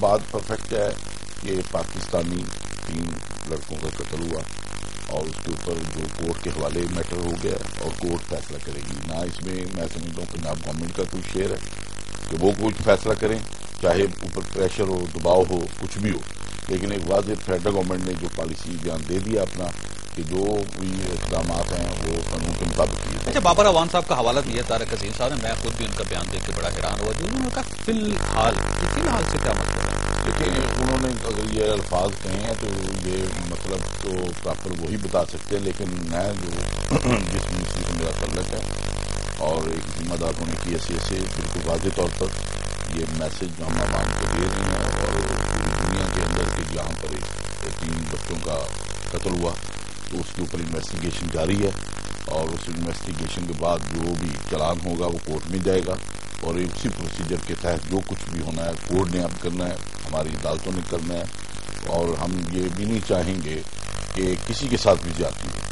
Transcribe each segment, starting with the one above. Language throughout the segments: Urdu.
بات پرفیکٹ ہے کہ پاکستانی 3 لڑکوں کا قتل ہوا اور اس کے اوپر جو کورٹ کے حوالے میٹر ہو گیا اور کورٹ فیصلہ کرے گی. نہ اس میں میں سمجھتا ہوں پنجاب گورنمنٹ کا کوئی شیئر ہے کہ وہ کوئی فیصلہ کریں, چاہے اوپر پریشر ہو, دباؤ ہو, کچھ بھی ہو. لیکن ایک واضح فیڈرل گورنمنٹ نے جو پالیسی بیان دے دیا اپنا کہ جو بھی اقدامات ہیں وہ قانون کے مطابق کیے. اچھا, بابر اعوان صاحب کا حوالہ دیا طارق عظیم صاحب نے, میں خود بھی ان کا بیان دیکھ کے بڑا حیران ہوا. جو انہوں نے کہا فی الحال سے کیا مطلب ہے؟ دیکھیں, انہوں نے اگر یہ الفاظ کہے ہیں تو یہ مطلب تو پراپر وہی بتا سکتے ہیں, لیکن میں جو جس منسٹری سے میرا تعلق ہے اور ایک ذمہ دار ہونے کی حیثیت سے بالکل واضح طور پر یہ میسج ہم عوام کو دے رہے ہیں. اور پوری دنیا کے اندر کہ جہاں پر 3 بچوں کا قتل ہوا تو اس کے اوپر انویسٹیگیشن جاری ہے, اور اس انویسٹیگیشن کے بعد جو بھی چلان ہوگا وہ کورٹ میں جائے گا, اور اسی پروسیجر کے تحت جو کچھ بھی ہونا ہے کورٹ نے اب کرنا ہے, ہماری عدالتوں نے کرنا ہے. اور ہم یہ بھی نہیں چاہیں گے کہ کسی کے ساتھ بھی زیادتی ہو,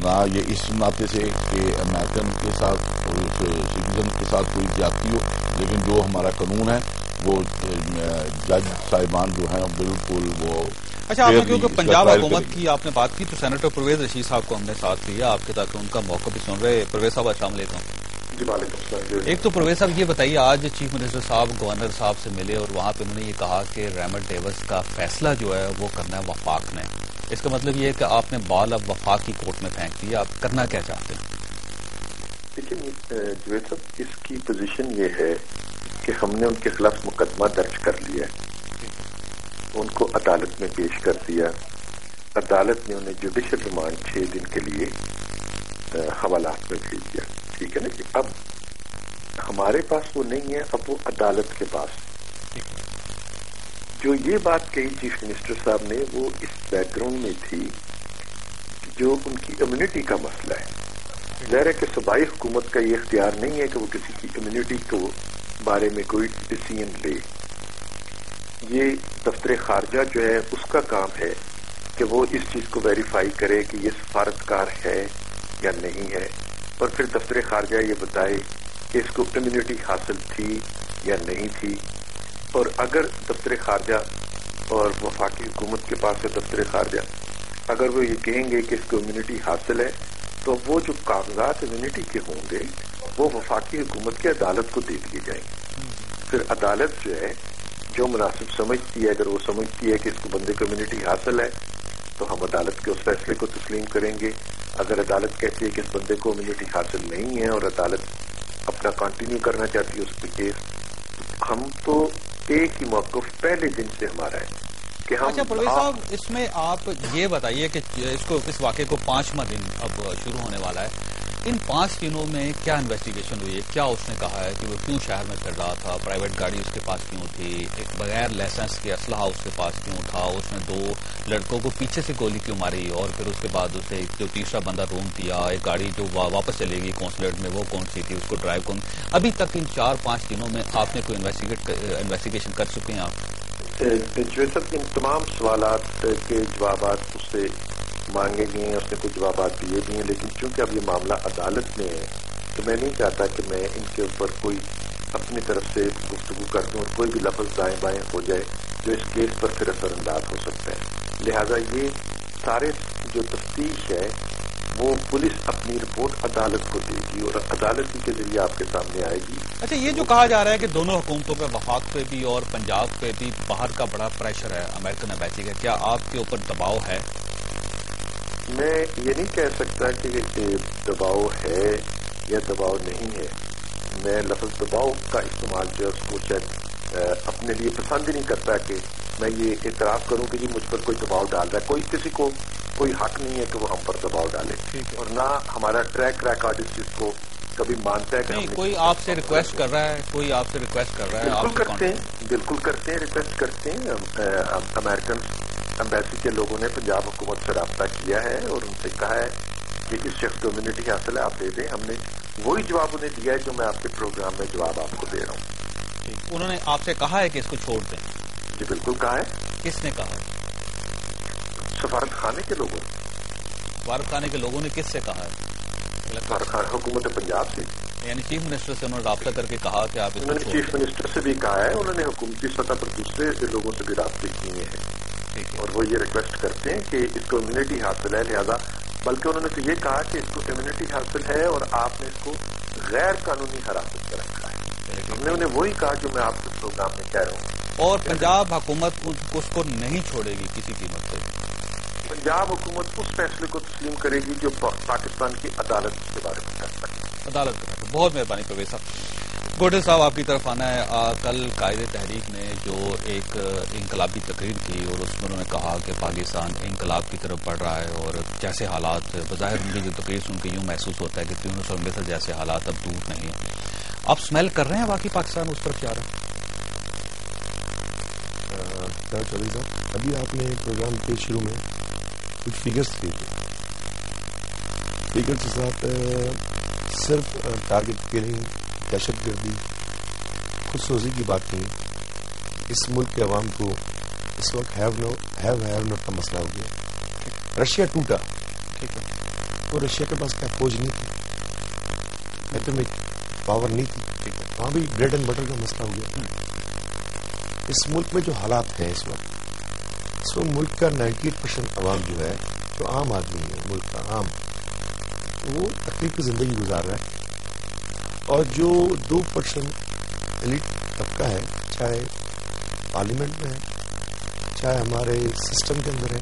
نہ یہ اس ناطے سے کہ امریکن کے ساتھ اور سٹیزن کے ساتھ کوئی زیادتی ہو, لیکن جو ہمارا قانون ہے وہ جج صاحبان جو ہیں بالکل وہ. اچھا, آپ نے کیونکہ پنجاب حکومت کی آپ نے بات کی تو سینیٹر پرویز رشید صاحب کو ہم نے ساتھ لیا آپ کے, تاکہ ان کا موقع بھی سن رہے. پرویز صاحب السلام علیکم. جی وعلیکم السلام. ایک تو پرویز صاحب یہ بتائیے, آج چیف منسٹر صاحب گورنر صاحب سے ملے اور وہاں پہ انہوں نے یہ کہا کہ ریمنڈ ڈیوس کا فیصلہ جو ہے وہ کرنا ہے وفاق نے. اس کا مطلب یہ ہے کہ آپ نے بال اب وفاق کی کورٹ میں پھینک دیا, آپ کرنا کیا چاہتے ہیں؟ لیکن جوید صاحب, اس کی پوزیشن یہ ہے کہ ہم نے ان کے خلاف مقدمہ درج کر لیا, ان کو عدالت میں پیش کر دیا. عدالت نے انہیں جوڈیشل ریمانڈ 6 دن کے لیے حوالات میں بھیج دیا. ٹھیک ہے نا, کہ اب ہمارے پاس وہ نہیں ہے, اب وہ عدالت کے پاس. جو یہ بات کہی چیف منسٹر صاحب نے وہ اس بیک گراؤنڈ میں تھی جو ان کی امیونٹی کا مسئلہ ہے. ظاہر ہے کہ صوبائی حکومت کا یہ اختیار نہیں ہے کہ وہ کسی کی امیونٹی کو بارے میں کوئی ڈیسیژن لے. یہ دفتر خارجہ جو ہے اس کا کام ہے کہ وہ اس چیز کو ویریفائی کرے کہ یہ سفارتکار ہے یا نہیں ہے, اور پھر دفتر خارجہ یہ بتائے کہ اس کو امیونٹی حاصل تھی یا نہیں تھی. اور اگر دفتر خارجہ اور وفاقی حکومت کے پاس ہے دفتر خارجہ, اگر وہ یہ کہیں گے کہ اس کو امیونٹی حاصل ہے تو وہ جو کاغذات امیونٹی کے ہوں گے وہ وفاقی حکومت کی عدالت کو دے دیے جائیں گے. پھر عدالت جو ہے جو مناسب سمجھتی ہے, اگر وہ سمجھتی ہے کہ اس کو بندے کو امیونٹی حاصل ہے تو ہم عدالت کے اس فیصلے کو تسلیم کریں گے. اگر عدالت کہتی ہے کہ اس بندے کو امیونٹی حاصل نہیں ہے اور عدالت اپنا کنٹینیو کرنا چاہتی ہے اس پہ کیس, ہم تو ایک ہی موقف پہلے دن سے ہمارا ہے کہ ہم. اچھا پرویز صاحب, اس میں آپ یہ بتائیے کہ اس واقعے کو 5واں دن اب شروع ہونے والا ہے. ان 5 دنوں میں کیا انویسٹیگیشن ہوئی ہے؟ کیا اس نے کہا ہے کہ وہ کیوں شہر میں پھر رہا تھا, پرائیویٹ گاڑی اس کے پاس کیوں تھی, ایک بغیر لائسنس کے اسلحہ اس کے پاس کیوں تھا, اس نے 2 لڑکوں کو پیچھے سے گولی کیوں ماری, اور پھر اس کے بعد اسے جو تیسرا بندہ روم دیا, ایک گاڑی جو واپس چلے گی کونسلیٹ میں وہ کون سی تھی, اس کو ڈرائیو کون. ابھی تک ان 4-5 دنوں میں آپ نے کوئی انویسٹیگیشن کر چکے ہیں آپ؟ جو سب ان تمام سوالات کے جوابات اس سے مانگے گئے ہیں, اس نے کچھ جوابات دیے بھی ہیں, لیکن چونکہ اب یہ معاملہ عدالت میں ہے تو میں نہیں چاہتا کہ میں ان کے اوپر کوئی اپنی طرف سے گفتگو کر دوں اور کوئی بھی لفظ دائیں بائیں ہو جائے جو اس کیس پر پھر اثر انداز ہو سکتا ہے. لہذا یہ سارے جو تفتیش ہے وہ پولیس اپنی رپورٹ عدالت کو دے گی اور عدالت ہی کے ذریعے آپ کے سامنے آئے گی. اچھا, یہ جو کہا جا رہا ہے کہ دونوں حکومتوں پہ, وفاق پہ بھی اور پنجاب پہ بھی باہر کا بڑا پریشر ہے امریکن ایمبیسی کا, کیا آپ کے اوپر دباؤ ہے؟ میں یہ نہیں کہہ سکتا کہ دباؤ ہے یا دباؤ نہیں ہے. میں لفظ دباؤ کا استعمال جو ہے اس کو شاید اپنے لیے پسند ہی نہیں کرتا کہ میں یہ اعتراف کروں کہ جی مجھ پر کوئی دباؤ ڈال رہا ہے. کوئی کسی کو کوئی حق نہیں ہے کہ وہ ہم پر دباؤ ڈالے, اور نہ ہمارا ٹریک ریکارڈ اس چیز کو کبھی مانتا ہے کہ نہیں. کوئی آپ سے ریکویسٹ کر رہا ہے, کوئی آپ سے ریکویسٹ کر رہا ہے؟ بالکل کرتے ہیں, بالکل کرتے ہیں, ریکویسٹ کرتے ہیں. امریکن ایمبیسی کے لوگوں نے پنجاب حکومت سے رابطہ کیا ہے اور ان سے کہا ہے کہ اس شخص کو امیونٹی حاصل ہے, آپ دے دیں. ہم نے وہی جواب انہیں دیا ہے جو میں آپ کے پروگرام میں جواب آپ کو دے رہا ہوں. انہوں نے آپ سے کہا ہے کہ اس کو چھوڑ دیں؟ جی بالکل کہا ہے. کس نے کہا؟ سفارت خانے کے لوگوں نے. سفارت خانے کے لوگوں نے کس سے کہا ہے؟ سفارت خانہ حکومت پنجاب سے. یعنی چیف منسٹر سے انہوں نے رابطہ کر کے کہا کہ آپ انہوں نے چیف منسٹر سے بھی کہا ہے, انہوں نے حکومتی سطح پر دوسرے لوگوں سے بھی رابطے کیے ہیں اور وہ یہ ریکویسٹ کرتے ہیں کہ اس کو امیونٹی حاصل ہے, لہذا بلکہ انہوں نے تو یہ کہا کہ اس کو امیونٹی حاصل ہے اور آپ نے اس کو غیر قانونی حراست میں رکھا ہے. ہم نے انہیں وہی کہا جو میں آپ کے پروگرام میں کہہ رہا ہوں. اور پنجاب حکومت اس کو نہیں چھوڑے گی کسی قیمت پہ. پنجاب حکومت اس فیصلے کو تسلیم کرے گی جو پاکستان کی عدالت کے بارے میں فیصلہ کرے. عدالت کا فیصلہ. بہت مہربانی پرویز صاحب. گوڈل صاحب آپ کی طرف آنا ہے. کل قائد تحریک نے جو ایک انقلابی تقریر کی اور اس میں انہوں نے کہا کہ پاکستان انقلاب کی طرف بڑھ رہا ہے اور جیسے حالات بظاہر ان کی جو تقریر سن کے یوں محسوس ہوتا ہے کہ تیونس اور مصر جیسے حالات اب دور نہیں ہیں. آپ اسمیل کر رہے ہیں واقعی پاکستان اس طرف جا رہا ہے؟ چودھری صاحب, ابھی آپ نے پروگرام کے شروع میں کچھ فگرس دیے تھے. فگرس کے ساتھ صرف ٹارگٹ کلنگ, دہشت گردی, خود سوزی کی بات نہیں. اس ملک کے عوام کو اس وقت ہیو نوٹ کا مسئلہ ہو گیا. رشیا ٹوٹا, تو رشیا کے پاس کیا فوج نہیں تھی, ایٹمک پاور نہیں تھی, وہاں بھی بریڈ اینڈ بٹر کا مسئلہ ہو گیا. اس ملک میں جو حالات ہیں اس وقت ملک کا 98% عوام جو ہے, جو عام آدمی ہے ملک کا عام, وہ تکلیف کی زندگی گزار رہا ہے. اور جو 2% ایلیٹ طبقہ ہے, چاہے پارلیمنٹ میں ہے چاہے ہمارے سسٹم کے اندر ہے,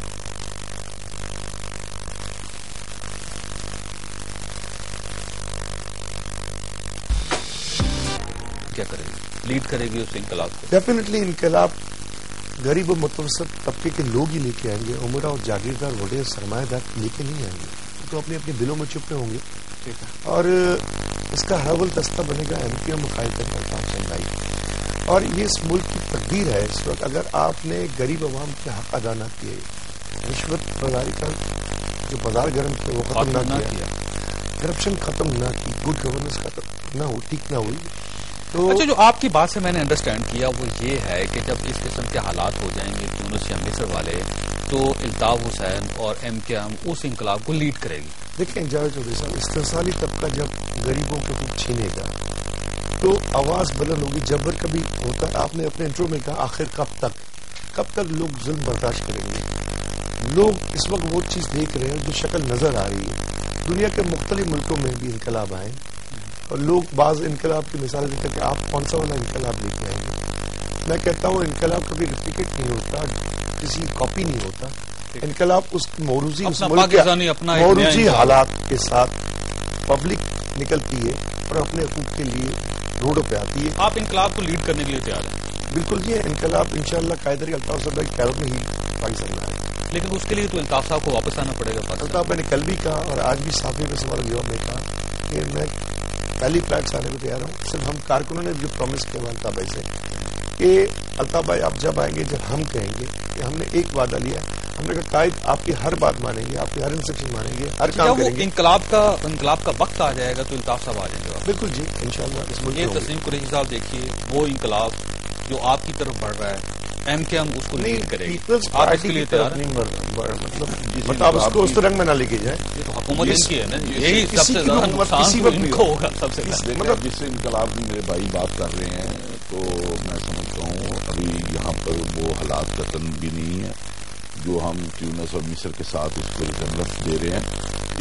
کیا کرے گی, لیڈ کرے گی اس انقلاب کو. ڈیفینیٹلی انقلاب غریب و متوسط طبقے کے لوگ ہی لے کے آئیں گے. عمرہ اور جاگیردار وڈیر سرمایہ دار لے کے نہیں آئیں گے, تو اپنے اپنے دلوں میں چھپے ہوں گے. اور اس کا حول دستہ بنے گا ایم کیو ایم قائد چند بھائی. اور یہ اس ملک کی تقدیر ہے اس وقت. اگر آپ نے غریب عوام کے حق ادا نہ کیے, رشوت بازاری کا جو بازار گرم کیا وہ ختم نہ کیا, کرپشن ختم نہ کی, گڈ گورننس ختم نہ ہو, ٹھیک نہ ہوئی. تو اچھا, جو آپ کی بات سے میں نے انڈرسٹینڈ کیا وہ یہ ہے کہ جب اس قسم کے حالات ہو جائیں گے تیونس یا مصر والے, تو الطاف حسین اور ایم کیو ایم اس انقلاب کو لیڈ کرے گی. دیکھیں جاوید چودھری صاحب, استحصالی طبقہ جب غریبوں کے حقوق چھینے گا تو آواز بلند ہوگی. جبر کبھی ہوتا ہے, آپ نے اپنے انٹرو میں کہا آخر کب تک لوگ ظلم برداشت کریں گے. لوگ اس وقت وہ چیز دیکھ رہے ہیں جو شکل نظر آ رہی ہے. دنیا کے مختلف ملکوں میں بھی انقلاب آئے اور لوگ بعض انقلاب کی مثال دیتے ہیں کہ آپ کون سا والا انقلاب لے کے آئیں گے. میں کہتا ہوں انقلاب کبھی ریپلیکیٹ نہیں ہوتا, کسی کاپی نہیں ہوتا. انقلاب اس موروثی اس ملک کے موروثی حالات کے ساتھ پبلک نکلتی ہے اور اپنے حقوق کے لیے روڈوں پہ آتی ہے. آپ انقلاب کو لیڈ کرنے کے لیے تیار ہیں؟ بالکل. یہ انقلاب انشاءاللہ قائدری الطاف صاحب کے قیادت میں ہی پاکستان میں آئے. لیکن اس کے لیے تو الطاف صاحب کو واپس آنا پڑے گا. الطاف میں نے کل بھی کہا اور آج بھی صحافی کے سوال جواب میں کہا کہ میں پہلی فلائٹ سے آنے کو تیار ہوں. صرف ہم کارکنوں نے جو پرومس کیا الطاف بھائی سے کہ الطاف بھائی آپ جب آئیں گے, جب ہم کہیں گے کہ ہم نے ایک وعدہ لیا, ہم نے کہا قائد آپ کی ہر بات مانیں گے, آپ کی ہر انسٹرکشن مانیں گے, ہر کام کریں گے. انقلاب کا وقت آ جائے گا تو الطاف صاحب آ جائیں گے. بالکل جی, انشاءاللہ. یہ تسلیم قریشی صاحب دیکھیے, وہ انقلاب جو آپ کی طرف بڑھ رہا ہے, ایم کے ہم اس کو لیڈ کرے گی. آپ اس کے لیے تیار نہیں, مطلب اس کو اس رنگ میں نہ لے کے جائیں. یہ تو حکومت ان کی ہے نا, یہی سب سے زیادہ نقصان ان کو ہوگا. سب سے مطلب جس سے انقلاب میں میرے بھائی بات کر رہے ہیں تو میں سمجھتا ہوں ابھی یہاں پر وہ حالات قطن بھی نہیں ہے جو ہم تیونس اور مصر کے ساتھ اس کو ریزمبلنس دے رہے ہیں.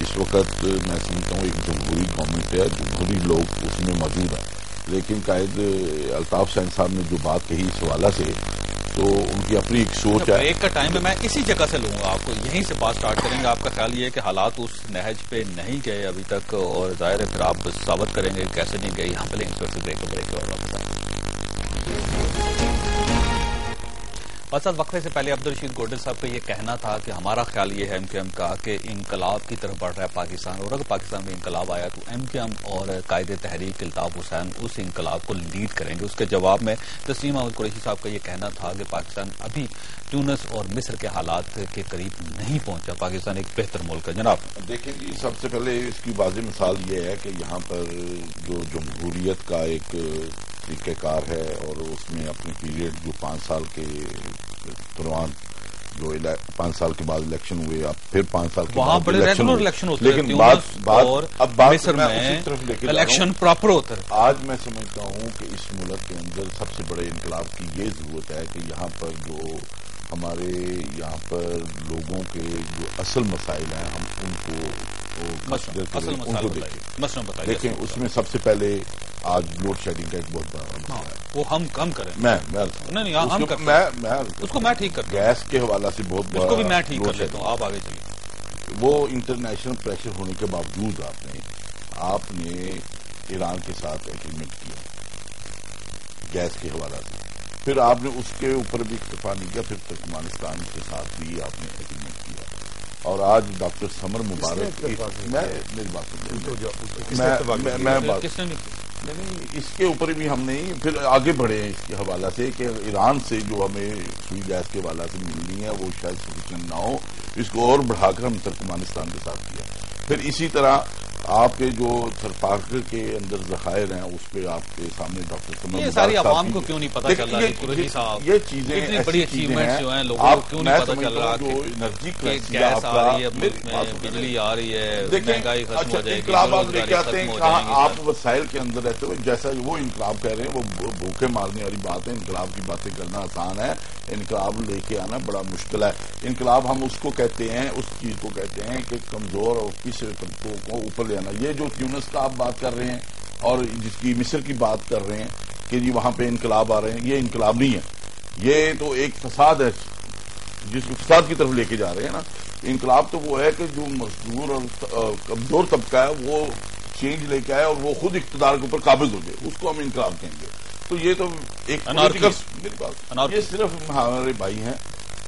اس وقت میں سمجھتا ہوں ایک جمہوری گورنمنٹ ہے, جمہوری لوگ اس میں موجود ہیں. لیکن قائد الطاف حسین صاحب نے جو بات کہی اس حوالہ سے, تو ان کی اپنی ایک سوچ ہے. ایک کا ٹائم ہے, میں اسی جگہ سے لوں گا آپ کو, یہیں سے بات سٹارٹ کریں گے. آپ کا خیال یہ ہے کہ حالات اس نہج پہ نہیں گئے ابھی تک, اور ظاہر ہے پھر آپ ثابت کریں گے کیسے نہیں گئے. یہاں پہ انسپیکٹر بریک اور واپس آئیں. بس وقفے سے پہلے عبدالرشید گوڈل صاحب کا یہ کہنا تھا کہ ہمارا خیال یہ ہے ایم کیو ایم کا کہ انقلاب کی طرف بڑھ رہا ہے پاکستان, اور اگر پاکستان میں انقلاب آیا تو ایم کیو ایم اور قائد تحریک الطاف حسین اس انقلاب کو لیڈ کریں گے. اس کے جواب میں تسلیم احمد قریشی صاحب کا یہ کہنا تھا کہ پاکستان ابھی تیونس اور مصر کے حالات کے قریب نہیں پہنچا, پاکستان ایک بہتر ملک ہے. جناب دیکھیں جی, سب سے پہلے اس کی واضح مثال یہ ہے کہ یہاں پر جو جمہوریت کا ایک طریقہ کار ہے اور اس میں اپنے پیریڈ جو 5 سال کے دوران جو 5 سال کے بعد الیکشن ہوئے، اب پھر 5 سال کے وہاں بعد بڑے ریگولر الیکشن ہوتے ہیں، لیکن اب مصر میں الیکشن پراپر ہوتا ہے. آج میں سمجھتا ہوں کہ اس ملک کے اندر سب سے بڑے انقلاب کی یہ ضرورت ہے کہ یہاں پر جو ہمارے یہاں پر لوگوں کے جو اصل مسائل ہیں ہم ان کو دیکھیں. اس میں سب سے پہلے آج لوڈ شیڈنگ کا ایک بہت بڑا مسئلہ ہے، وہ ہم کم کریں. اس کو میں ٹھیک کرتا ہوں، گیس کے حوالے سے بہت بڑا، اس کو بھی میں ٹھیک کر لیتا ہوں. آپ آگے چلیے. وہ انٹرنیشنل پریشر ہونے کے باوجود آپ نے ایران کے ساتھ ایگریمنٹ کیا گیس کے حوالے سے، پھر آپ نے اس کے اوپر بھی اکتفا نہیں کیا، پھر ترکمانستان کے ساتھ بھی آپ نے ایگریمنٹ کیا. اور آج ڈاکٹر سمر مبارک، میری بات نہیں، اس کے اوپر بھی ہم نہیں پھر آگے بڑھے ہیں اس کے حوالے سے کہ ایران سے جو ہمیں سوئی گیس کے حوالے سے ملنی ہے وہ شاید سفیشینٹ نہ ہو، اس کو اور بڑھا کر ہم ترکمانستان کے ساتھ کیا. پھر اسی طرح آپ کے جو سرفراز کے اندر ذخائر ہیں اس پہ آپ کے سامنے ڈاکٹر سمر یہ ساری عوام کو کیوں نہیں پتا چل رہا قریشی صاحب، یہ چیزیں اتنی بڑی اچیومنٹس جو ہیں لوگوں کو کیوں نہیں پتا چل رہا کہ گیس آ رہی ہے ملک میں، بجلی آ رہی ہے، مہنگائی ختم ہو جائے گی، انقلاب آپ لے کے آتے ہیں کہاں آپ وسائل کے اندر رہتے ہوئے، جیسا وہ انقلاب کہہ رہے ہیں وہ بھوکے مارنے والی بات ہے. انقلاب کی باتیں کرنا آسان ہے، انقلاب لے کے آنا بڑا مشکل ہے. انقلاب ہم اس کو کہتے ہیں، اس چیز کو کہتے ہیں کہ کمزور اور پچھڑے طبقوں کو اوپر لے آنا. یہ جو تیونس کا آپ بات کر رہے ہیں اور جس کی مصر کی بات کر رہے ہیں کہ جی وہاں پہ انقلاب آ رہے ہیں، یہ انقلاب نہیں ہے، یہ تو ایک فساد ہے جس کو فساد کی طرف لے کے جا رہے ہیں نا. انقلاب تو وہ ہے کہ جو مزدور اور کمزور طبقہ ہے وہ چینج لے کے آئے اور وہ خود اقتدار کے اوپر قابض ہو گئے، اس کو ہم انقلاب کہیں گے. تو یہ تو ایک یہ صرف ہمارے بھائی ہیں،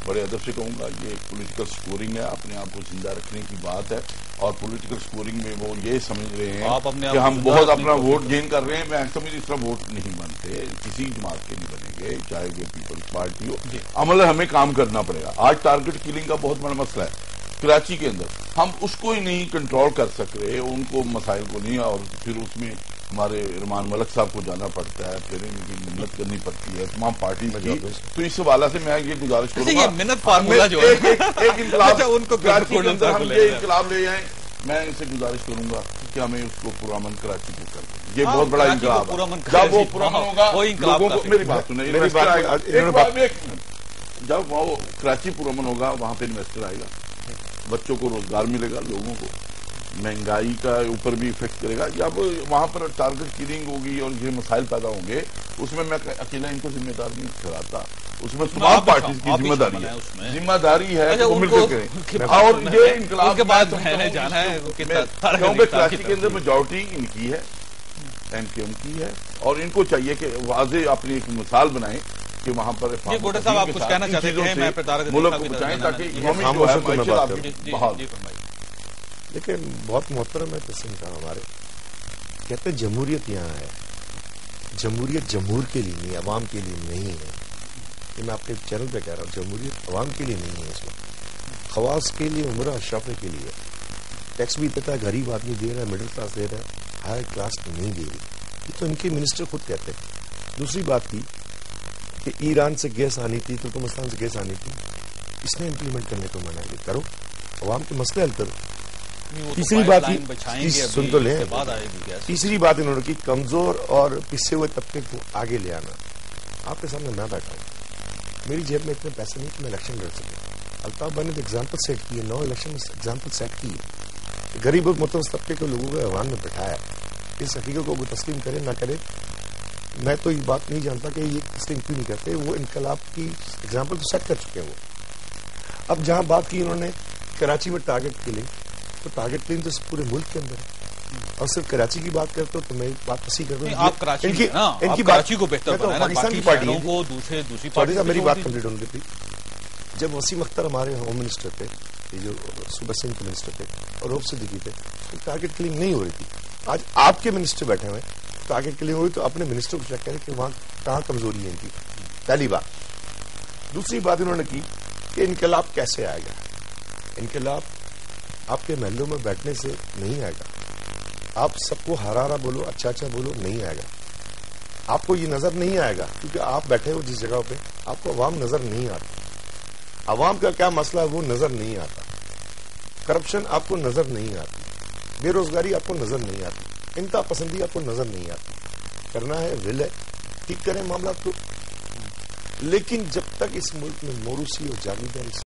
بڑے ادب سے کہوں گا، یہ ایک پولیٹیکل سکورنگ ہے، اپنے آپ کو زندہ رکھنے کی بات ہے. اور پولیٹیکل سکورنگ میں وہ یہ سمجھ رہے ہیں کہ ہم بہت اپنا ووٹ گین کر رہے ہیں. میں سمجھ اس طرح ووٹ نہیں بنتے، کسی جماعت کے نہیں بنیں گے، چاہے وہ پیپلز پارٹی ہو. عمل ہمیں کام کرنا پڑے گا. آج ٹارگٹ کلنگ کا بہت بڑا مسئلہ ہے کراچی کے اندر، ہم اس کو ہی نہیں کنٹرول کر سک رہے، ان کو مسائل کو نہیں. اور پھر اس میں ہمارے رحمان ملک صاحب کو جانا پڑتا ہے، پھر ان کی محنت کرنی پڑتی ہے تمام پارٹی کی. تو اس حوالے سے میں یہ گزارش کروں گا ایک انقلاب ان کو کراچی کے اندر ہم یہ انقلاب لے جائیں. میں ان سے گزارش کروں گا کہ ہمیں اس کو پرامن کراچی کو کر دیں. یہ بہت بڑا انقلاب ہے. جب وہ پرامن ہوگا لوگوں کو، میری بات سنیں، جب وہ کراچی پرامن ہوگا وہاں پہ انویسٹر آئے گا، بچوں کو روزگار ملے گا، لوگوں کو مہنگائی کا اوپر بھی افیکٹ کرے گا. جب وہاں پر ٹارگٹ کلنگ ہوگی اور یہ مسائل پیدا ہوں گے، اس میں اکیلا ان کو ذمہ دار نہیں ٹھہراتا، اس میں تمام پارٹیز کی ذمہ داری ہے. ذمہ داری ہے کہ وہ مل کر کریں. اور یہ انقلاب کے بعد کیونکہ کراچی کے اندر میجورٹی ان کی ہے، ایم کیو ایم کی ہے، اور ان کو چاہیے کہ واضح اپنی ایک مثال بنائیں کہ وہاں پر گوٹے صاحب آپ کچھ کہنا چاہتے ہیں ملک کو بچائیں تاکہ لیکن بہت محترم ہے قسم کا ہمارے کہتے ہیں جمہوریت یہاں ہے، جمہوریت جمہور کے لیے نہیں، عوام کے لیے نہیں ہے. یہ میں آپ کے چینل پہ کہہ رہا ہوں، جمہوریت عوام کے لیے نہیں ہے، اس وقت خواص کے لیے، عمرہ اشرافے کے لیے. ٹیکس بھی دیتا ہے، غریب آدمی دے رہا ہے، مڈل کلاس دے رہا ہے، ہائی کلاس نہیں دے رہی. یہ تو ان کے منسٹر خود کہتے ہیں. دوسری بات کی کہ ایران سے گیس آنی تھی، ترکمانستان سے گیس آنی تھی، اس نے امپلیمنٹ کرنے کو منع کیا. کرو، عوام کے مسئلے حل کرو. تیسری بات سن تو لیں، تیسری بات انہوں نے کی کمزور اور پسے ہوئے طبقے کو آگے لے آنا. آپ کے سامنے میں بیٹھا ہوں، میری جیب میں اتنے پیسے نہیں کہ میں الیکشن لڑ سکوں. الطاف بھائی نے ایگزامپل سیٹ کی ہے، 9 الیکشن ایگزامپل سیٹ کی ہے. غریب اور متوسط طبقے کے لوگوں کو عوام نے بٹھایا. اس حقیقت کو تسلیم کرے نہ کرے، میں تو یہ بات نہیں جانتا کہ یہ تسلیم کیوں نہیں کرتے. وہ انقلاب کی ایگزامپل تو سیٹ کر چکے ہیں. وہ اب جہاں بات کی انہوں نے کراچی میں ٹارگٹ کلنگ، تو ٹارگٹ کلنگ تو پورے ملک کے اندر ہے، اور صرف کراچی کی بات کرتے ہو تو میں بات وسیع کر رہا ہوں. آپ کراچی کو بہتر بنائیں، پاکستان کی پارٹی کو دوسری پارٹی. میری بات کمپلیٹ ہونے دیتی. جب وسیم اختر ہمارے ہوم منسٹر تھے، یہ جو صوبہ سنگھ کے منسٹر تھے، اور روپ صدیقی تھے، تو ٹارگٹ کلنگ نہیں ہو رہی تھی. آج آپ کے منسٹر بیٹھے ہوئے ٹارگٹ کلنگ ہوئی، تو اپنے منسٹر کو چیک کریں کہ وہاں کہاں کمزوری ہے ان کی. پہلی بات. دوسری بات انہوں نے کی کہ انقلاب کیسے آئے گا. انقلاب آپ کے محلوں میں بیٹھنے سے نہیں آئے گا. آپ سب کو ہرا بولو، اچھا بولو، نہیں آئے گا. آپ کو یہ نظر نہیں آئے گا کیونکہ آپ بیٹھے ہو جس جگہ پہ، آپ کو عوام نظر نہیں آتی. عوام کا کیا مسئلہ ہے وہ نظر نہیں آتا، کرپشن آپ کو نظر نہیں آتی، بے روزگاری آپ کو نظر نہیں آتی، انتہا پسندی آپ کو نظر نہیں آتی. کرنا ہے ول ہے، ٹھیک کریں معاملات کو. لیکن جب تک اس ملک میں موروثی اور جاگیرداری